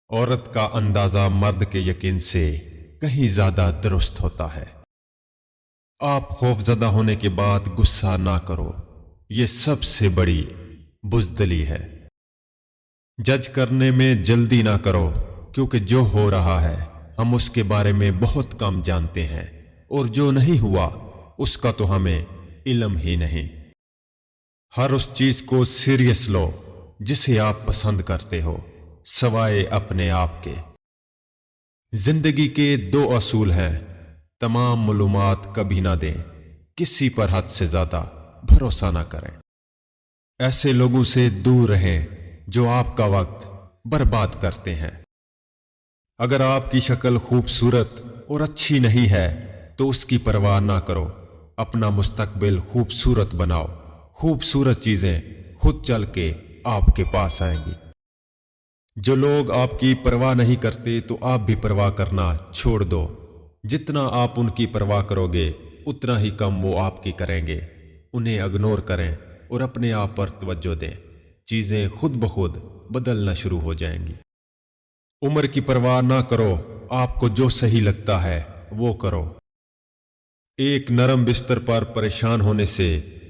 عورت کا اندازہ مرد کے یقین سے کہیں زیادہ درست ہوتا ہے۔ آپ خوف زدہ ہونے کے بعد غصہ نہ کرو، یہ سب سے بڑی بزدلی ہے۔ جج کرنے میں جلدی نہ کرو، کیونکہ جو ہو رہا ہے ہم اس کے بارے میں بہت کم جانتے ہیں، اور جو نہیں ہوا اس کا تو ہمیں علم ہی نہیں۔ ہر اس چیز کو سیریس لو جسے آپ پسند کرتے ہو، سوائے اپنے آپ کے۔ زندگی کے 2 اصول ہیں: تمام معلومات کبھی نہ دیں، کسی پر حد سے زیادہ بھروسہ نہ کریں۔ ایسے لوگوں سے دور رہیں جو آپ کا وقت برباد کرتے ہیں۔ اگر آپ کی شکل خوبصورت اور اچھی نہیں ہے تو اس کی پرواہ نہ کرو، اپنا مستقبل خوبصورت بناؤ، خوبصورت چیزیں خود چل کے آپ کے پاس آئیں گی۔ جو لوگ آپ کی پرواہ نہیں کرتے تو آپ بھی پرواہ کرنا چھوڑ دو۔ جتنا آپ ان کی پرواہ کرو گے اتنا ہی کم وہ آپ کی کریں گے۔ انہیں اگنور کریں اور اپنے آپ پر توجہ دیں، چیزیں خود بخود بدلنا شروع ہو جائیں گی۔ عمر کی پرواہ نہ کرو، آپ کو جو صحیح لگتا ہے وہ کرو۔ ایک نرم بستر پر پریشان ہونے سے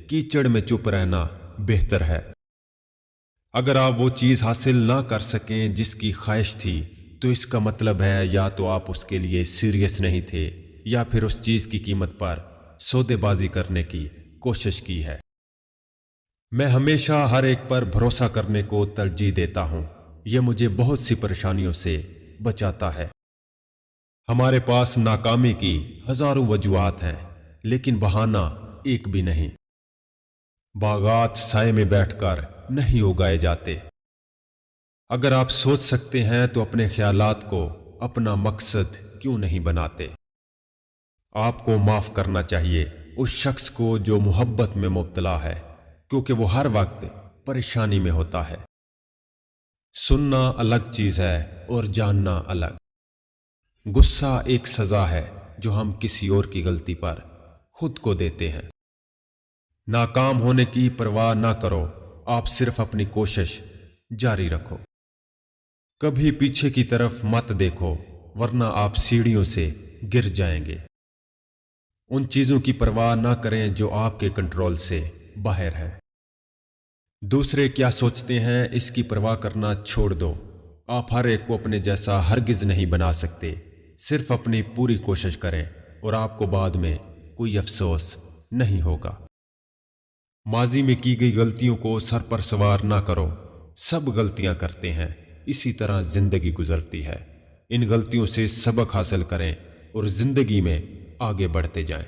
کیچڑ میں چپ رہنا بہتر ہے۔ اگر آپ وہ چیز حاصل نہ کر سکیں جس کی خواہش تھی تو اس کا مطلب ہے یا تو آپ اس کے لیے سیریس نہیں تھے یا پھر اس چیز کی قیمت پر سودے بازی کرنے کی کوشش کی ہے۔ میں ہمیشہ ہر ایک پر بھروسہ کرنے کو ترجیح دیتا ہوں، یہ مجھے بہت سی پریشانیوں سے بچاتا ہے۔ ہمارے پاس ناکامی کی ہزاروں وجوہات ہیں، لیکن بہانہ ایک بھی نہیں۔ باغات سائے میں بیٹھ کر نہیں اگائے جاتے۔ اگر آپ سوچ سکتے ہیں تو اپنے خیالات کو اپنا مقصد کیوں نہیں بناتے؟ آپ کو معاف کرنا چاہیے اس شخص کو جو محبت میں مبتلا ہے، کیونکہ وہ ہر وقت پریشانی میں ہوتا ہے۔ سننا الگ چیز ہے اور جاننا الگ۔ غصہ ایک سزا ہے جو ہم کسی اور کی غلطی پر خود کو دیتے ہیں۔ ناکام ہونے کی پرواہ نہ کرو، آپ صرف اپنی کوشش جاری رکھو۔ کبھی پیچھے کی طرف مت دیکھو ورنہ آپ سیڑھیوں سے گر جائیں گے۔ ان چیزوں کی پرواہ نہ کریں جو آپ کے کنٹرول سے باہر ہے۔ دوسرے کیا سوچتے ہیں اس کی پرواہ کرنا چھوڑ دو۔ آپ ہر ایک کو اپنے جیسا ہرگز نہیں بنا سکتے، صرف اپنی پوری کوشش کریں اور آپ کو بعد میں کوئی افسوس نہیں ہوگا۔ ماضی میں کی گئی غلطیوں کو سر پر سوار نہ کرو، سب غلطیاں کرتے ہیں، اسی طرح زندگی گزرتی ہے۔ ان غلطیوں سے سبق حاصل کریں اور زندگی میں آگے بڑھتے جائیں۔